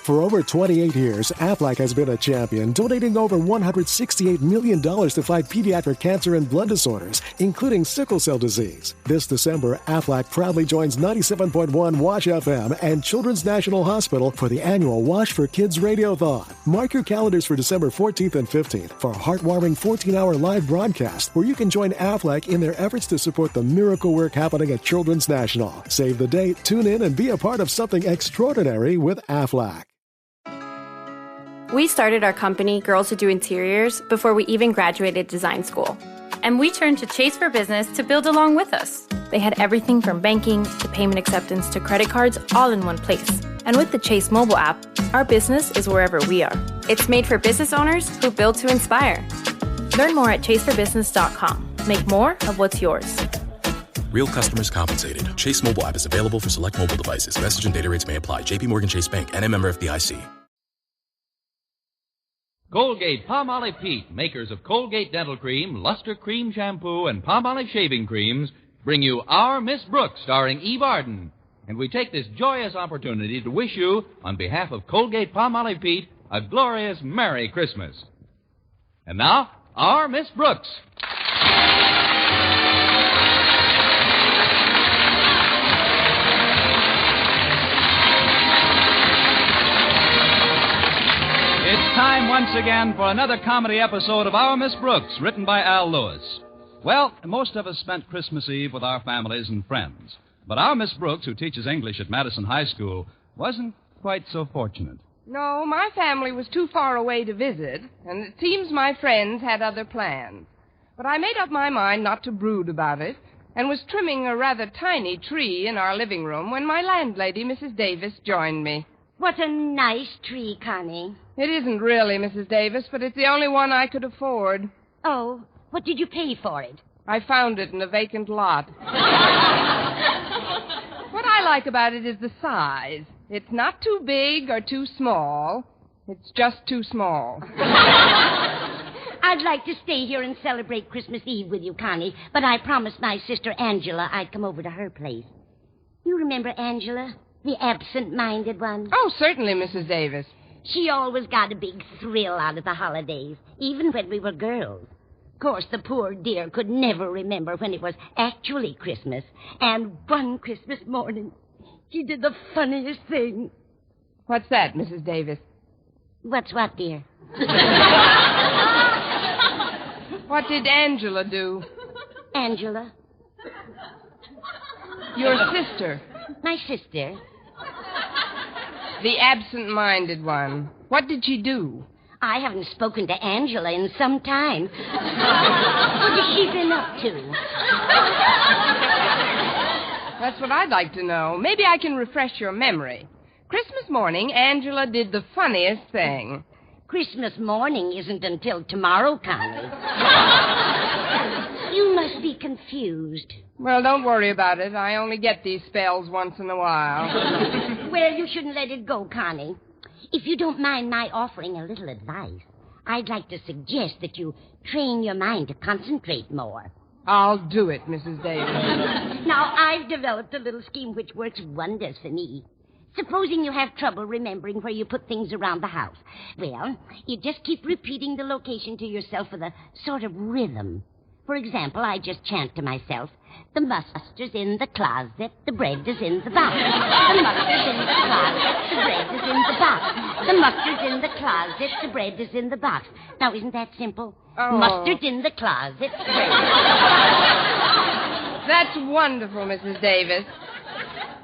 For over 28 years, Aflac has been a champion, donating over $168 million to fight pediatric cancer and blood disorders, including sickle cell disease. This December, Aflac proudly joins 97.1 Wash FM and Children's National Hospital for the annual Wash for Kids Radiothon. Mark your calendars for December 14th and 15th for a heartwarming 14-hour live broadcast where you can join Aflac in their efforts to support the miracle work happening at Children's National. Save the date, tune in, and be a part of something extraordinary with Aflac. We started our company, Girls Who Do Interiors, before we even graduated design school. And we turned to Chase for Business to build along with us. They had everything from banking to payment acceptance to credit cards all in one place. And with the Chase mobile app, our business is wherever we are. It's made for business owners who build to inspire. Learn more at chaseforbusiness.com. Make more of what's yours. Real customers compensated. Chase mobile app is available for select mobile devices. Message and data rates may apply. JP Morgan Chase Bank, and a member FDIC. Colgate Palmolive Pete, makers of Colgate Dental Cream, Luster Cream Shampoo, and Palmolive Shaving Creams, bring you Our Miss Brooks, starring Eve Arden. And we take this joyous opportunity to wish you, on behalf of Colgate Palmolive Pete, a glorious Merry Christmas. And now, Our Miss Brooks. It's time once again for another comedy episode of Our Miss Brooks, written by Al Lewis. Well, most of us spent Christmas Eve with our families and friends. But our Miss Brooks, who teaches English at Madison High School, wasn't quite so fortunate. No, my family was too far away to visit, and it seems my friends had other plans. But I made up my mind not to brood about it, and was trimming a rather tiny tree in our living room when my landlady, Mrs. Davis, joined me. What a nice tree, Connie. It isn't really, Mrs. Davis, but it's the only one I could afford. Oh, what did you pay for it? I found it in a vacant lot. What I like about it is the size. It's not too big or too small. It's just too small. I'd like to stay here and celebrate Christmas Eve with you, Connie, but I promised my sister Angela I'd come over to her place. You remember Angela? The absent-minded one? Oh, certainly, Mrs. Davis. She always got a big thrill out of the holidays, even when we were girls. Of course, the poor dear could never remember when it was actually Christmas. And one Christmas morning, she did the funniest thing. What's that, Mrs. Davis? What's what, dear? What did Angela do? Angela? Your sister. My sister? The absent-minded one. What did she do? I haven't spoken to Angela in some time. What has she been up to? That's what I'd like to know. Maybe I can refresh your memory. Christmas morning, Angela did the funniest thing. Christmas morning isn't until tomorrow, Connie. You must be confused. Well, don't worry about it. I only get these spells once in a while. Well, you shouldn't let it go, Connie. If you don't mind my offering a little advice, I'd like to suggest that you train your mind to concentrate more. I'll do it, Mrs. Davis. Now, I've developed a little scheme which works wonders for me. Supposing you have trouble remembering where you put things around the house. Well, you just keep repeating the location to yourself with a sort of rhythm. For example, I just chant to myself, the mustard's in the closet, the bread is in the box. The mustard's in the closet, the bread is in the box. The mustard's in the closet, the bread is in the box. Now, isn't that simple? Oh. Mustard's in the closet, bread is in the box. That's wonderful, Mrs. Davis.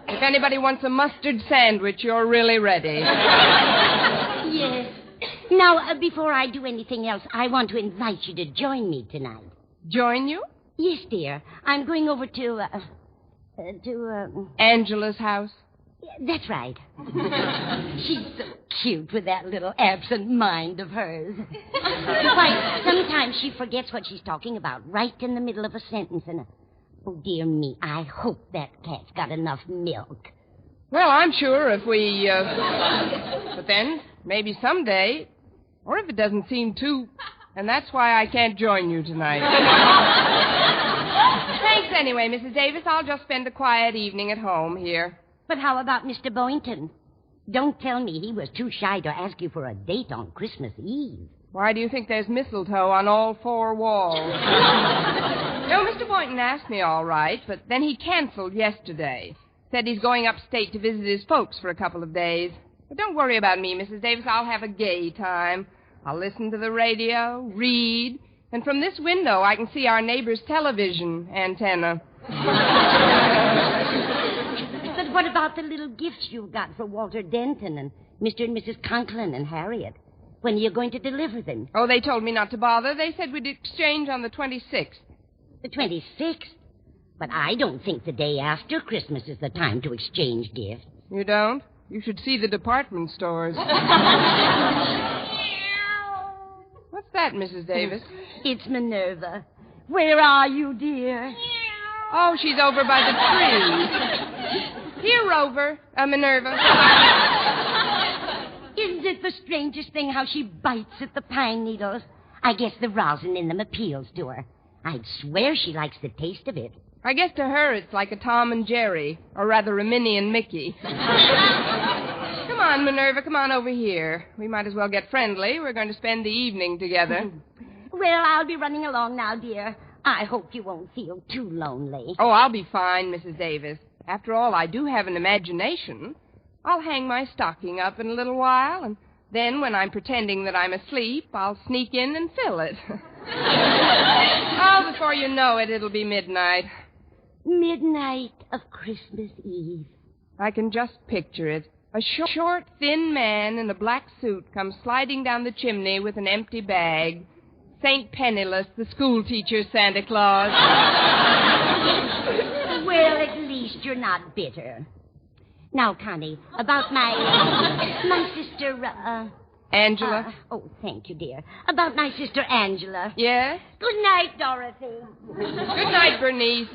If anybody wants a mustard sandwich, you're really ready. Yes. Now, before I do anything else, I want to invite you to join me tonight. Join you? Yes, dear. I'm going over to Angela's house? That's right. She's so cute with that little absent mind of hers. Why, sometimes she forgets what she's talking about right in the middle of a sentence, and oh, dear me, I hope that cat's got enough milk. Well, I'm sure if we, but then, maybe someday, or if it doesn't seem too... And that's why I can't join you tonight. Thanks anyway, Mrs. Davis. I'll just spend a quiet evening at home here. But how about Mr. Boynton? Don't tell me he was too shy to ask you for a date on Christmas Eve. Why do you think there's mistletoe on all four walls? No, Mr. Boynton asked me all right, but then he canceled yesterday. Said he's going upstate to visit his folks for a couple of days. But don't worry about me, Mrs. Davis. I'll have a gay time. I'll listen to the radio, read, and from this window I can see our neighbor's television antenna. But what about the little gifts you've got for Walter Denton and Mr. and Mrs. Conklin and Harriet? When are you going to deliver them? Oh, they told me not to bother. They said we'd exchange on the 26th. The 26th? But I don't think the day after Christmas is the time to exchange gifts. You don't? You should see the department stores. What's that, Mrs. Davis? It's Minerva. Where are you, dear? Oh, she's over by the tree. Here, Rover. Minerva. Isn't it the strangest thing how she bites at the pine needles? I guess the rosin in them appeals to her. I'd swear she likes the taste of it. I guess to her it's like a Tom and Jerry, or rather a Minnie and Mickey. Come on, Minerva, come on over here. We might as well get friendly. We're going to spend the evening together. Well, I'll be running along now, dear. I hope you won't feel too lonely. Oh, I'll be fine, Mrs. Davis. After all, I do have an imagination. I'll hang my stocking up in a little while, and then when I'm pretending that I'm asleep, I'll sneak in and fill it. Oh, before you know it, it'll be midnight. Midnight of Christmas Eve. I can just picture it. A short, thin man in a black suit comes sliding down the chimney with an empty bag. St. Penniless, the schoolteacher's Santa Claus. Well, at least you're not bitter. Now, Connie, about my sister, Angela? Oh, thank you, dear. About my sister Angela. Yes? Good night, Dorothy. Good night, Bernice.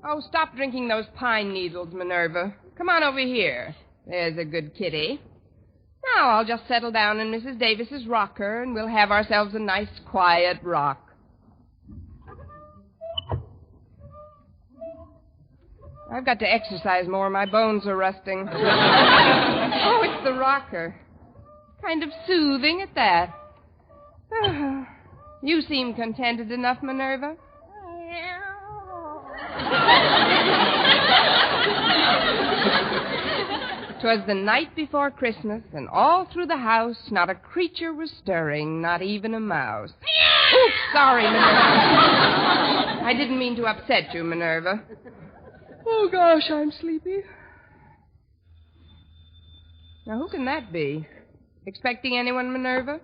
Oh, stop drinking those pine needles, Minerva. Come on over here. There's a good kitty. Now I'll just settle down in Mrs. Davis's rocker, and we'll have ourselves a nice, quiet rock. I've got to exercise more. My bones are rusting. Oh, it's the rocker. Kind of soothing at that. You seem contented enough, Minerva. 'Twas the night before Christmas, and all through the house not a creature was stirring, not even a mouse. Oops, sorry, Minerva. I didn't mean to upset you, Minerva. Oh, gosh, I'm sleepy. Now, who can that be? Expecting anyone, Minerva?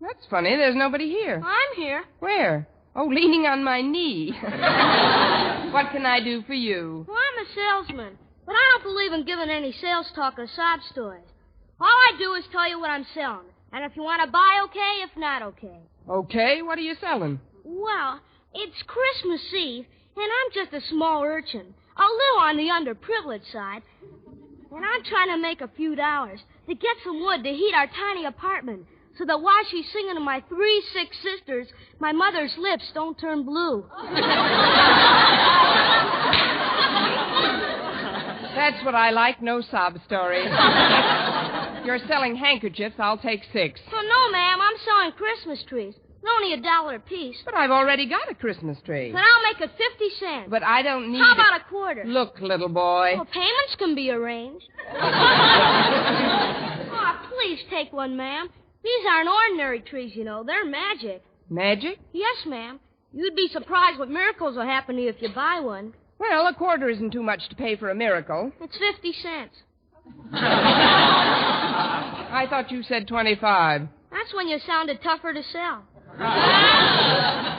That's funny. There's nobody here. I'm here. Where? Oh, leaning on my knee. What can I do for you? Well, I'm a salesman, but I don't believe in giving any sales talk or sob stories. All I do is tell you what I'm selling. And if you want to buy, okay. If not, okay. Okay, what are you selling? Well, it's Christmas Eve, and I'm just a small urchin, a little on the underprivileged side. And I'm trying to make a few dollars to get some wood to heat our tiny apartment, so that while she's singing to my 3 sick sisters, my mother's lips don't turn blue. That's what I like, no sob stories. You're selling handkerchiefs, I'll take 6. Oh, no, ma'am, I'm selling Christmas trees. They're only $1 a piece. But I've already got a Christmas tree. Then I'll make it 50 cents. But I don't need How about a quarter? Look, little boy. Well, payments can be arranged. Oh, please take one, ma'am. These aren't ordinary trees, you know. They're magic. Magic? Yes, ma'am. You'd be surprised what miracles will happen to you if you buy one. Well, a quarter isn't too much to pay for a miracle. It's 50 cents. I thought you said 25. That's when you sounded tougher to sell.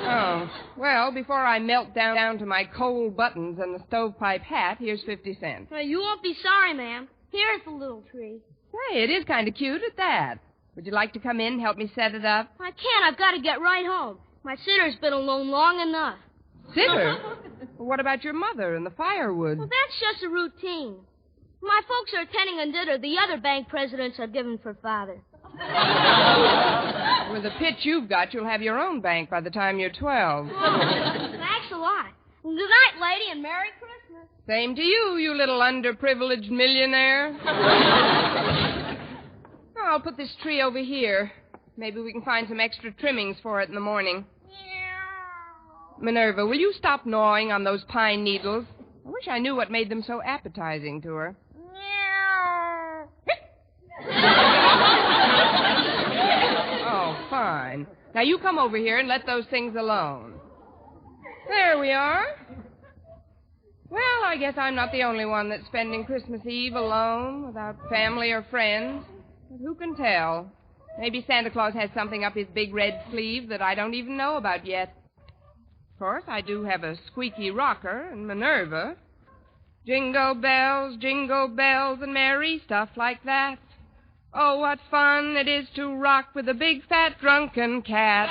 Oh. Well, before I melt down to my coal buttons and the stovepipe hat, here's 50 cents. Well, you won't be sorry, ma'am. Here's the little tree. Hey, it is kind of cute at that. Would you like to come in and help me set it up? I can't. I've got to get right home. My sitter's been alone long enough. Sitter? Well, what about your mother and the firewood? Well, that's just a routine. My folks are attending a dinner the other bank presidents are giving for Father. With the pitch you've got, you'll have your own bank by the time you're 12. Oh, thanks a lot. lot. Good night, lady, and Merry Christmas. Same to you, you little underprivileged millionaire. I'll put this tree over here. Maybe we can find some extra trimmings for it in the morning. Minerva, will you stop gnawing on those pine needles? I wish I knew what made them so appetizing to her. Oh, fine. Now you come over here and let those things alone. There we are. Well, I guess I'm not the only one that's spending Christmas Eve alone, without family or friends. But who can tell? Maybe Santa Claus has something up his big red sleeve that I don't even know about yet. Of course, I do have a squeaky rocker and Minerva. Jingle bells, and merry stuff like that. Oh, what fun it is to rock with a big, fat, drunken cat.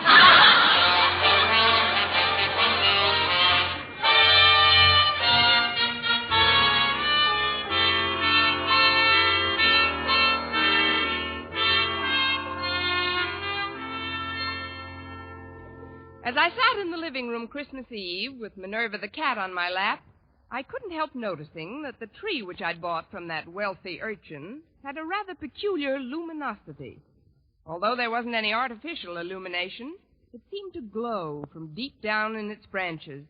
As I sat in the living room Christmas Eve with Minerva the cat on my lap, I couldn't help noticing that the tree which I'd bought from that wealthy urchin had a rather peculiar luminosity. Although there wasn't any artificial illumination, it seemed to glow from deep down in its branches.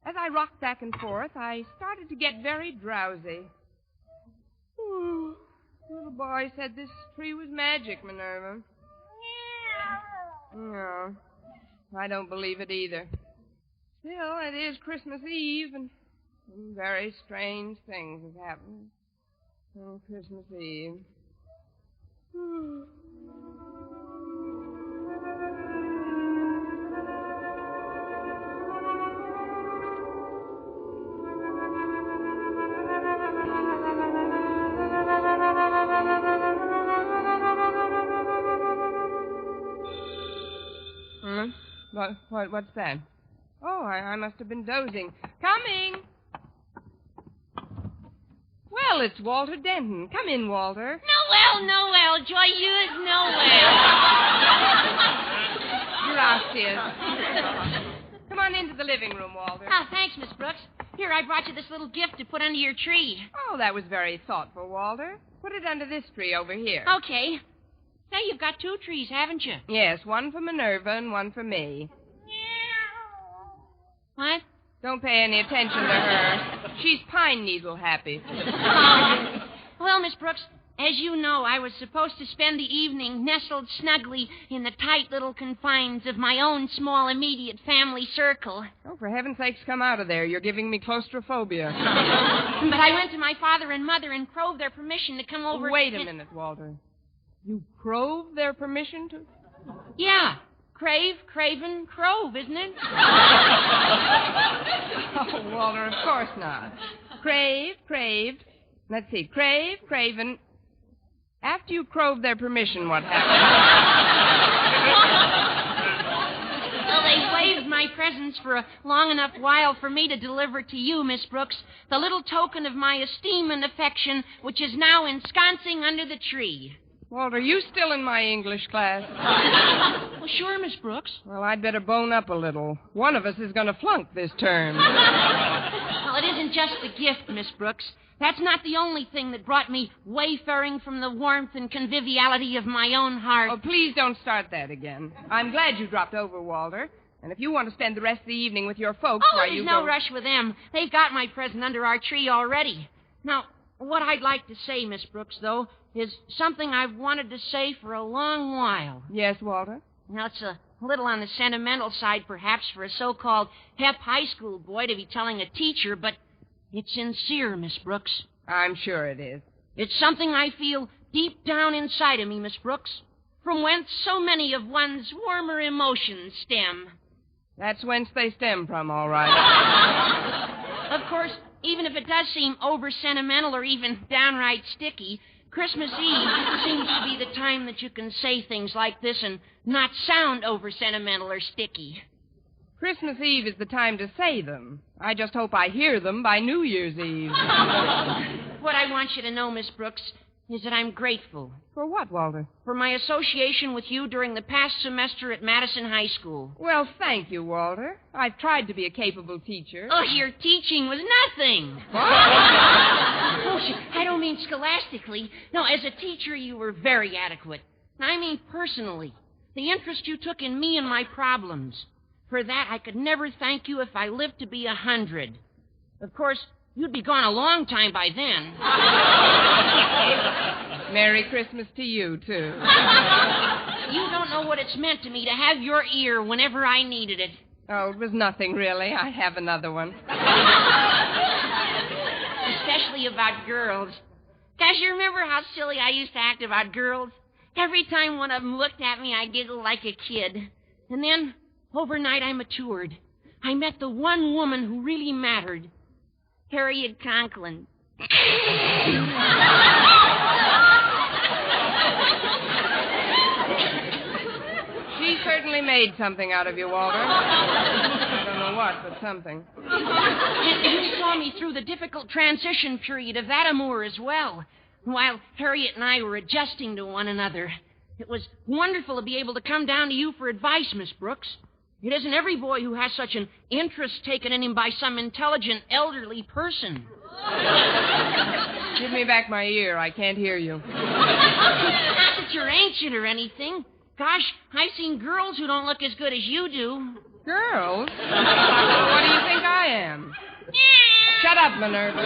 As I rocked back and forth, I started to get very drowsy. Ooh, little boy said this tree was magic, Minerva. No, I don't believe it either. Still, it is Christmas Eve, and very strange things have happened on Christmas Eve. What's that? Oh, I must have been dozing. Coming! Well, it's Walter Denton. Come in, Walter. Noel, joyeux Noel. Gracias. Come on into the living room, Walter. Oh, thanks, Miss Brooks. Here, I brought you this little gift to put under your tree. Oh, that was very thoughtful, Walter. Put it under this tree over here. Okay. Say, you've got two trees, haven't you? Yes, one for Minerva and one for me. What? Don't pay any attention to her. She's pine needle happy. Well, Miss Brooks, as you know, I was supposed to spend the evening nestled snugly in the tight little confines of my own small immediate family circle. Oh, for heaven's sakes, come out of there. You're giving me claustrophobia. But I went to my father and mother and crowed their permission to come over. Wait a minute, Walter. You crove their permission to? Yeah. Crave, craven, crove, isn't it? Oh, Walter, of course not. Crave, craved. Let's see. Crave, craven. After you crove their permission, what happened? Well, they waved my presents for a long enough while for me to deliver to you, Miss Brooks, the little token of my esteem and affection, which is now ensconcing under the tree. Walter, are you still in my English class? Well, sure, Miss Brooks. Well, I'd better bone up a little. One of us is going to flunk this term. Well, it isn't just the gift, Miss Brooks. That's not the only thing that brought me wayfaring from the warmth and conviviality of my own heart. Oh, please don't start that again. I'm glad you dropped over, Walter. And if you want to spend the rest of the evening with your folks, there's no rush with them. They've got my present under our tree already. Now, what I'd like to say, Miss Brooks, though, is something I've wanted to say for a long while. Yes, Walter? Now, it's a little on the sentimental side, perhaps, for a so-called hep high school boy to be telling a teacher, but it's sincere, Miss Brooks. I'm sure it is. It's something I feel deep down inside of me, Miss Brooks, from whence so many of one's warmer emotions stem. That's whence they stem from, all right. Of course, even if it does seem over-sentimental or even downright sticky, Christmas Eve seems to be the time that you can say things like this and not sound over-sentimental or sticky. Christmas Eve is the time to say them. I just hope I hear them by New Year's Eve. What I want you to know, Miss Brooks, is that I'm grateful For what, Walter? for my association with you during the past semester at Madison High School. Well, thank you, Walter. I've tried to be a capable teacher. Oh, your teaching was nothing. Oh, I don't mean scholastically. No, as a teacher, you were very adequate. I mean personally. The interest you took in me and my problems. For that, I could never thank you if I lived to be 100. Of course, you'd be gone a long time by then. Merry Christmas to you, too. You don't know what it's meant to me to have your ear whenever I needed it. Oh, it was nothing, really. I have another one. Especially about girls. Gosh, you remember how silly I used to act about girls? Every time one of them looked at me, I giggled like a kid. And then, overnight, I matured. I met the one woman who really mattered. Harriet Conklin. She certainly made something out of you, Walter. I don't know what, but something. You saw me through the difficult transition period of that amour as well, while Harriet and I were adjusting to one another. It was wonderful to be able to come down to you for advice, Miss Brooks. It isn't every boy who has such an interest taken in him by some intelligent, elderly person. Give me back my ear. I can't hear you. Not that you're ancient or anything. Gosh, I've seen girls who don't look as good as you do. Girls? What do you think I am? Shut up, Minerva.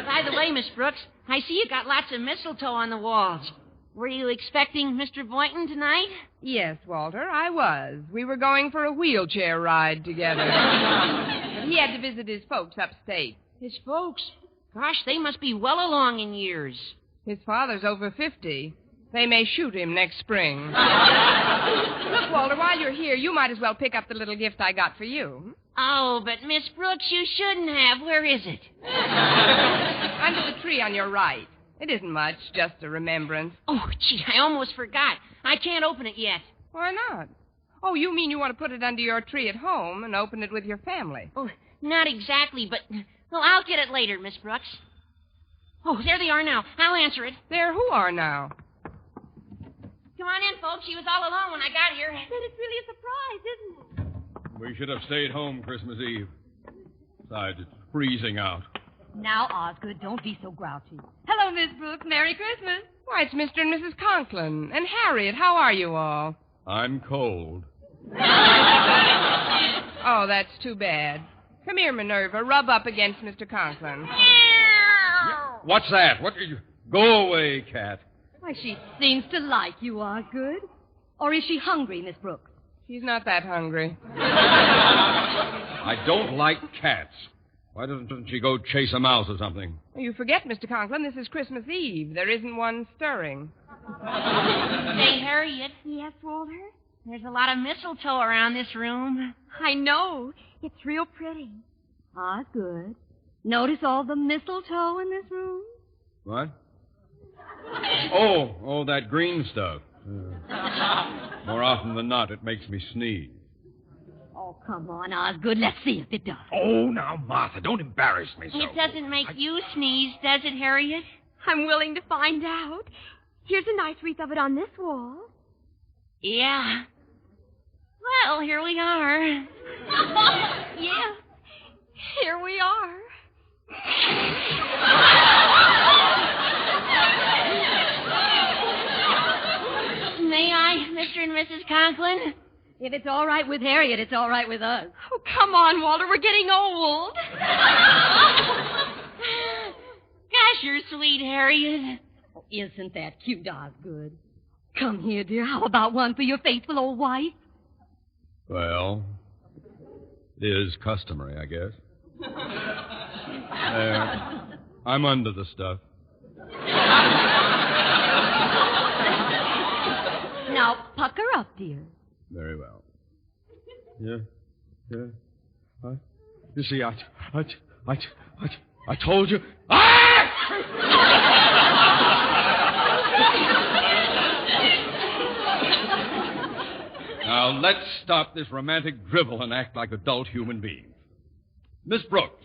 By the way, Miss Brooks, I see you got lots of mistletoe on the walls. Were you expecting Mr. Boynton tonight? Yes, Walter, I was. We were going for a wheelchair ride together. But he had to visit his folks upstate. His folks? Gosh, they must be well along in years. His father's over 50. They may shoot him next spring. Look, Walter, while you're here, you might as well pick up the little gift I got for you. Oh, but Miss Brooks, you shouldn't have. Where is it? Under the tree on your right. It isn't much, just a remembrance. Oh, gee, I almost forgot. I can't open it yet. Why not? Oh, you mean you want to put it under your tree at home and open it with your family? Oh, not exactly, but... Well, I'll get it later, Miss Brooks. Oh, there they are now. I'll answer it. There who are now? Come on in, folks. She was all alone when I got here. But it's really a surprise, isn't it? We should have stayed home Christmas Eve. Besides, it's freezing out. Now, Osgood, don't be so grouchy. Hello, Miss Brooks. Merry Christmas. Why, it's Mr. and Mrs. Conklin. And Harriet, how are you all? I'm cold. Oh, that's too bad. Come here, Minerva. Rub up against Mr. Conklin. What's that? What? Go away, cat. Why, she seems to like you, Osgood. Or is she hungry, Miss Brooks? She's not that hungry. I don't like cats. Why doesn't she go chase a mouse or something? You forget, Mr. Conklin, this is Christmas Eve. There isn't one stirring. Say, Harriet. Yes, Walter? There's a lot of mistletoe around this room. I know. It's real pretty. Osgood, notice all the mistletoe in this room? What? Oh, that green stuff. More often than not, it makes me sneeze. Oh, come on, Osgood. Let's see if it does. Oh, now, Martha, don't embarrass me so. It doesn't make you sneeze, does it, Harriet? I'm willing to find out. Here's a nice wreath of it on this wall. Yeah. Well, here we are. Yeah. Here we are. May I, Mr. and Mrs. Conklin? If it's all right with Harriet, it's all right with us. Oh, come on, Walter. We're getting old. Gosh, you're sweet, Harriet. Oh, isn't that cute, Osgood? Come here, dear. How about one for your faithful old wife? Well, it is customary, I guess. I'm under the stuff. Now, pucker up, dear. Very well. Yeah. You see, I told you. Ah! Now, let's stop this romantic drivel and act like adult human beings. Miss Brooks,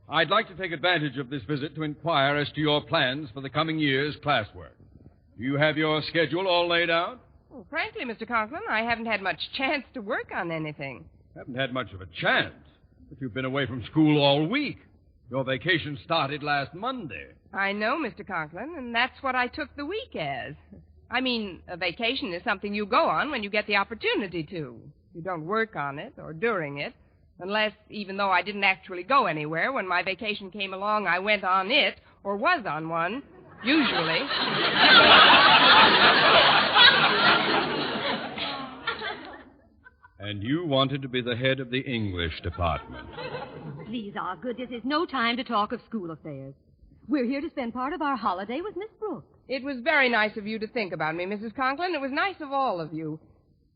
I'd like to take advantage of this visit to inquire as to your plans for the coming year's classwork. Do you have your schedule all laid out? Well, frankly, Mr. Conklin, I haven't had much chance to work on anything. Haven't had much of a chance, but you've been away from school all week. Your vacation started last Monday. I know, Mr. Conklin, and that's what I took the week as. I mean, a vacation is something you go on when you get the opportunity to. You don't work on it or during it, unless, even though I didn't actually go anywhere, when my vacation came along, I went on it, or was on one, usually. And you wanted to be the head of the English department. Please, Osgood, this is no time to talk of school affairs. We're here to spend part of our holiday with Miss Brooks. It was very nice of you to think about me, Mrs. Conklin. It was nice of all of you.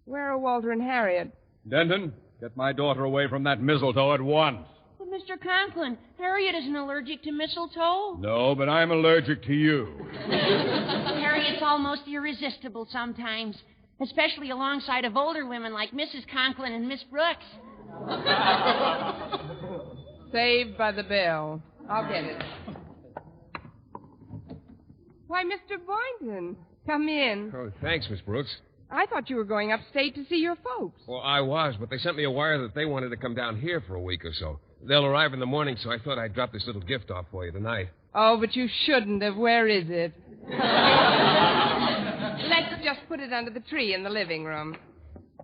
Where are Walter and Harriet? Denton, get my daughter away from that mistletoe at once. But, Mr. Conklin, Harriet isn't allergic to mistletoe. No, but I'm allergic to you. Harriet's almost irresistible sometimes, especially alongside of older women like Mrs. Conklin and Miss Brooks. Saved by the bell. I'll get it. Why, Mr. Boynton, come in. Oh, thanks, Miss Brooks. I thought you were going upstate to see your folks. Well, I was, but they sent me a wire that they wanted to come down here for a week or so. They'll arrive in the morning, so I thought I'd drop this little gift off for you tonight. Oh, but you shouldn't have. Where is it? Let's just put it under the tree in the living room.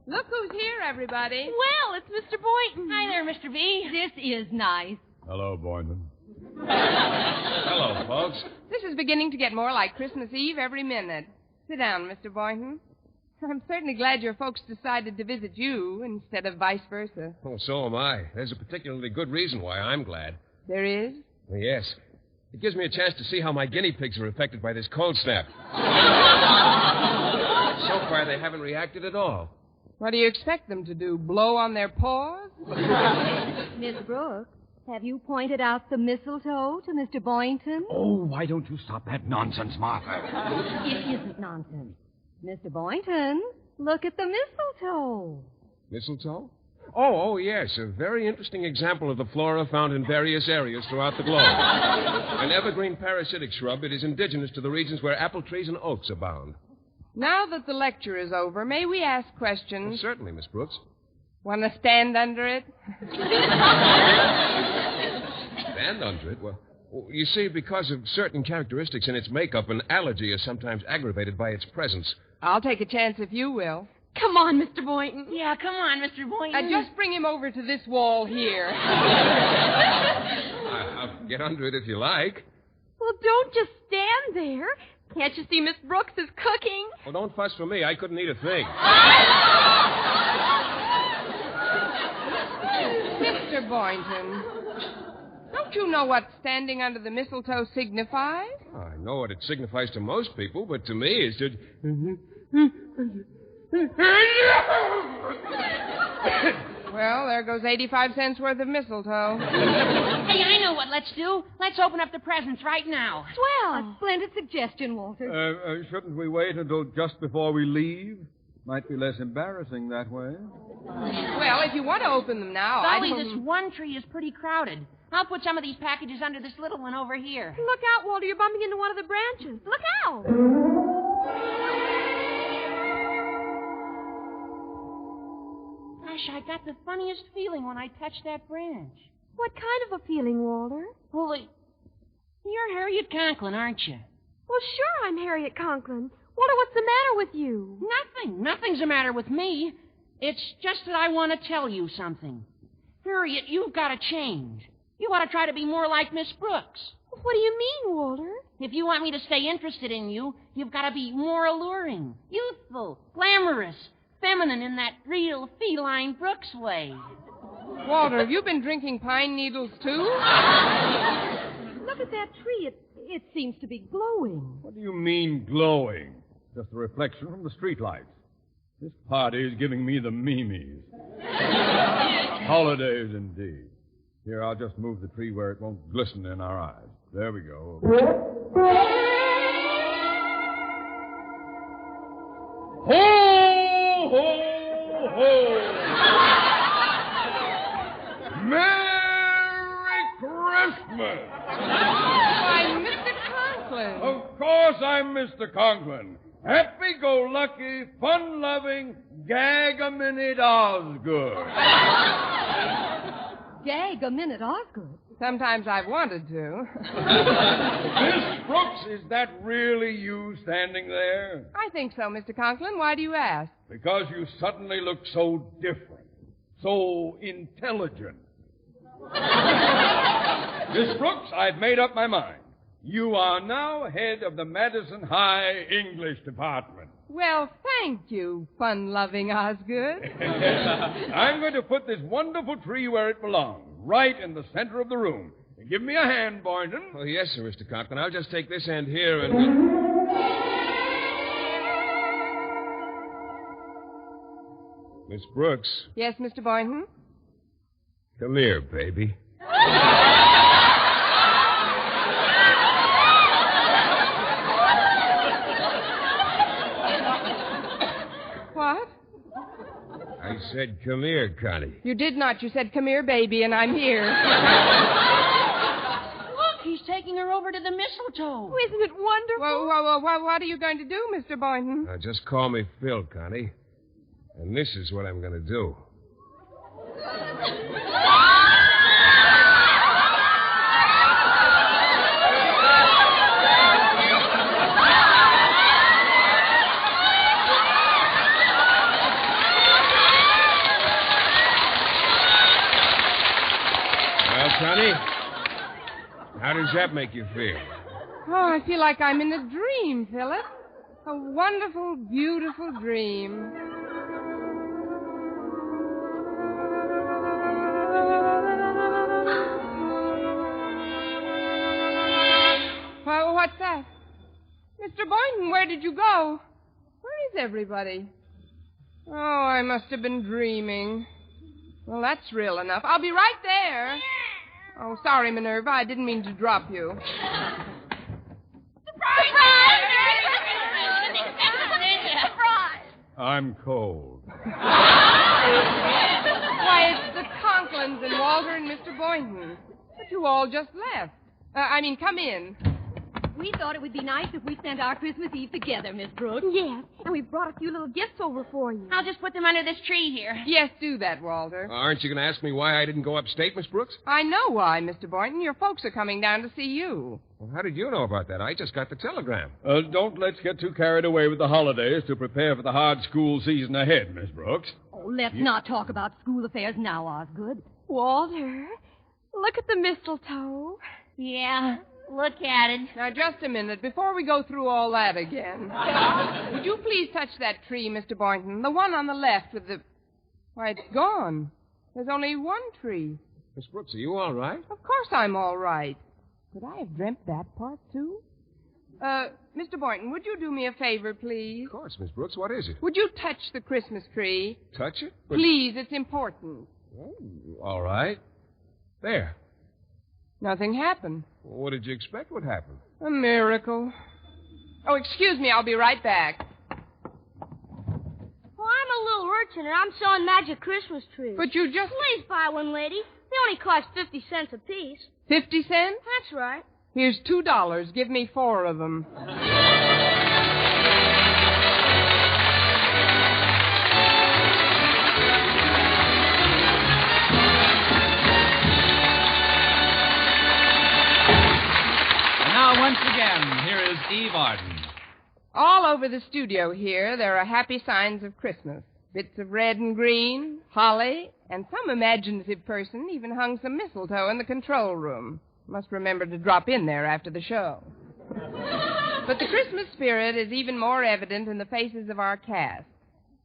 Look who's here, everybody. Well, it's Mr. Boynton. Hi there, Mr. B. This is nice. Hello, Boynton. Hello, folks. This is beginning to get more like Christmas Eve every minute. Sit down, Mr. Boynton. I'm certainly glad your folks decided to visit you instead of vice versa. Oh, so am I. There's a particularly good reason why I'm glad. There is? Well, yes. It gives me a chance to see how my guinea pigs are affected by this cold snap. So far, they haven't reacted at all. What do you expect them to do? Blow on their paws? Miss Brooks, have you pointed out the mistletoe to Mr. Boynton? Oh, why don't you stop that nonsense, Martha? It isn't nonsense. Mr. Boynton, look at the mistletoe. Mistletoe? Oh, yes. A very interesting example of the flora found in various areas throughout the globe. An evergreen parasitic shrub, it is indigenous to the regions where apple trees and oaks abound. Now that the lecture is over, may we ask questions? Well, certainly, Miss Brooks. Want to stand under it? Stand under it? Well, you see, because of certain characteristics in its makeup, an allergy is sometimes aggravated by its presence. I'll take a chance if you will. Come on, Mr. Boynton. Yeah, come on, Mr. Boynton. Just bring him over to this wall here. I'll get under it if you like. Well, don't just stand there. Can't you see Miss Brooks is cooking? Well, don't fuss for me. I couldn't eat a thing. Mr. Boynton, don't you know what standing under the mistletoe signifies? I know what it signifies to most people, but to me it's just... Well, there goes 85 cents worth of mistletoe. Hey, I know what let's do. Let's open up the presents right now. Swell. A splendid suggestion, Walter. Shouldn't we wait until just before we leave? Might be less embarrassing that way. Well, if you want to open them now, Golly, this one tree is pretty crowded. I'll put some of these packages under this little one over here. Look out, Walter. You're bumping into one of the branches. Look out. Gosh, I got the funniest feeling when I touched that branch. What kind of a feeling, Walter? Well, you're Harriet Conklin, aren't you? Well, sure, I'm Harriet Conklin. Walter, what's the matter with you? Nothing. Nothing's the matter with me. It's just that I want to tell you something. Harriet, you've got to change. You ought to try to be more like Miss Brooks. What do you mean, Walter? If you want me to stay interested in you, you've got to be more alluring, youthful, glamorous, feminine in that real feline Brooks way. Walter, have you been drinking pine needles, too? Look at that tree. It seems to be glowing. What do you mean, glowing? Just a reflection from the streetlights. This party is giving me the memes. Holidays, indeed. Here, I'll just move the tree where it won't glisten in our eyes. There we go. Ho, ho, ho! Merry Christmas! Christmas! Why, Mr. Conklin. Of course I'm Mr. Conklin. Happy-go-lucky, fun-loving, gag-a-minute Osgood. Gag-a-minute Osgood. Sometimes I've wanted to. Miss Brooks, is that really you standing there? I think so, Mr. Conklin. Why do you ask? Because you suddenly look so different, so intelligent. Miss Brooks, I've made up my mind. You are now head of the Madison High English Department. Well, thank you, fun-loving Osgood. I'm going to put this wonderful tree where it belongs, right in the center of the room. Give me a hand, Boynton. Oh, yes, sir, Mr. Conklin. I'll just take this end here and... Miss Brooks, Yes, Mr. Boynton? come here, baby. What? I said, come here, Connie. You did not. You said, come here, baby, and I'm here. Look, he's taking her over to the mistletoe. Oh, isn't it wonderful? What are you going to do, Mr. Boynton? Now, just call me Phil, Connie. And this is what I'm going to do. Well, Connie, how does that make you feel? Oh, I feel like I'm in a dream, Philip. A wonderful, beautiful dream. Well, what's that? Mr. Boynton, where did you go? Where is everybody? Oh, I must have been dreaming. Well, that's real enough. I'll be right there. Oh, sorry, Minerva. I didn't mean to drop you. I'm cold. Why, it's the Conklins and Walter and Mr. Boynton. But you all just left. Come in. We thought it would be nice if we spent our Christmas Eve together, Miss Brooks. Yes, and we brought a few little gifts over for you. I'll just put them under this tree here. Yes, do that, Walter. Aren't you going to ask me why I didn't go upstate, Miss Brooks? I know why, Mr. Boynton. Your folks are coming down to see you. Well, how did you know about that? I just got the telegram. Don't let's get too carried away with the holidays to prepare for the hard school season ahead, Miss Brooks. Oh, let's not talk about school affairs now, Osgood. Walter, look at the mistletoe. Yeah, look at it. Now, just a minute, before we go through all that again. Would you please touch that tree, Mr. Boynton? The one on the left with the... Why, it's gone. There's only one tree. Miss Brooks, are you all right? Of course I'm all right. Could I have dreamt that part, too? Mr. Boynton, would you do me a favor, please? Of course, Miss Brooks. What is it? Would you touch the Christmas tree? Touch it? But... Please, it's important. Oh, all right. There. Nothing happened. What did you expect would happen? A miracle. Oh, excuse me, I'll be right back. Well, I'm a little urchin, and I'm selling magic Christmas trees. But you just... Please buy one, lady. They only cost 50 cents apiece. 50 cents? That's right. Here's $2. Give me 4 of them. Now, once again, here is Eve Arden. All over the studio here, there are happy signs of Christmas. Bits of red and green, holly, and some imaginative person even hung some mistletoe in the control room. Must remember to drop in there after the show. But the Christmas spirit is even more evident in the faces of our cast.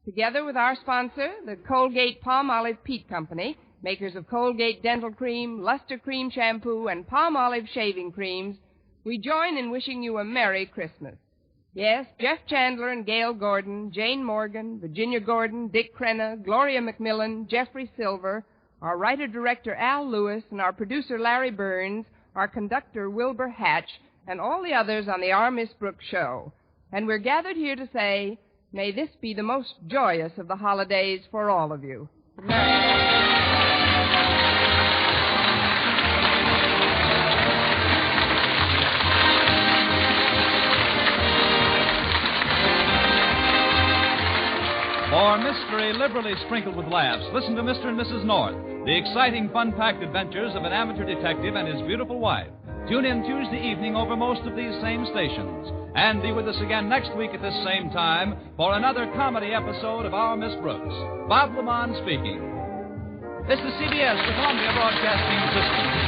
Together with our sponsor, the Colgate Palmolive Peat Company, makers of Colgate Dental Cream, Luster Cream Shampoo, and Palmolive Shaving Creams, we join in wishing you a Merry Christmas. Yes, Jeff Chandler and Gail Gordon, Jane Morgan, Virginia Gordon, Dick Crenna, Gloria McMillan, Jeffrey Silver, our writer-director Al Lewis, and our producer Larry Burns, our conductor Wilbur Hatch, and all the others on the Our Miss Brooks show. And we're gathered here to say, may this be the most joyous of the holidays for all of you. Good night. very liberally sprinkled with laughs, listen to Mr. and Mrs. North, the exciting, fun-packed adventures of an amateur detective and his beautiful wife. Tune in Tuesday evening over most of these same stations. And be with us again next week at this same time for another comedy episode of Our Miss Brooks. Bob Lamont speaking. This is CBS, the Columbia Broadcasting System.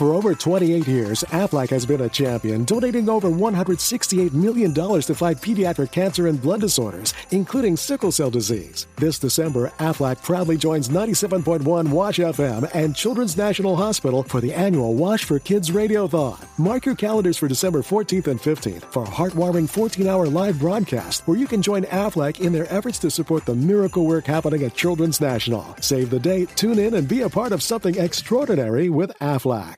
For over 28 years, Aflac has been a champion, donating over $168 million to fight pediatric cancer and blood disorders, including sickle cell disease. This December, Aflac proudly joins 97.1 Wash FM and Children's National Hospital for the annual Wash for Kids Radiothon. Mark your calendars for December 14th and 15th for a heartwarming 14-hour live broadcast where you can join Aflac in their efforts to support the miracle work happening at Children's National. Save the date, tune in, and be a part of something extraordinary with Aflac.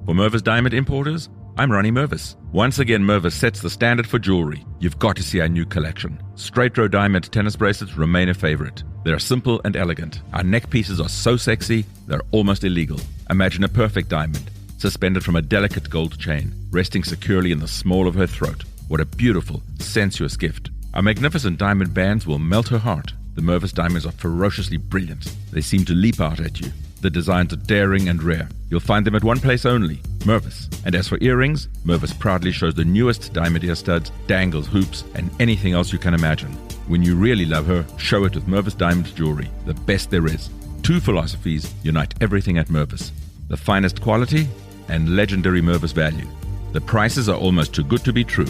For Mervis Diamond Importers, I'm Ronnie Mervis. Once again, Mervis sets the standard for jewelry. You've got to see our new collection. Straight row diamond tennis bracelets remain a favorite. They're simple and elegant. Our neck pieces are so sexy, they're almost illegal. Imagine a perfect diamond, suspended from a delicate gold chain, resting securely in the small of her throat. What a beautiful, sensuous gift. Our magnificent diamond bands will melt her heart. The Mervis diamonds are ferociously brilliant. They seem to leap out at you. The designs are daring and rare. You'll find them at one place only, Mervis. And as for earrings, Mervis proudly shows the newest diamond ear studs, dangles, hoops, and anything else you can imagine. When you really love her, show it with Mervis Diamond Jewelry, the best there is. Two philosophies unite everything at Mervis. The finest quality and legendary Mervis value. The prices are almost too good to be true.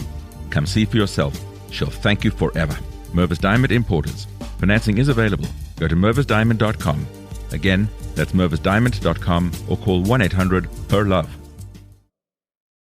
Come see for yourself. She'll thank you forever. Mervis Diamond Importers. Financing is available. Go to mervisdiamond.com. Again, that's mervisdiamond.com or call 1-800-PER-LOVE.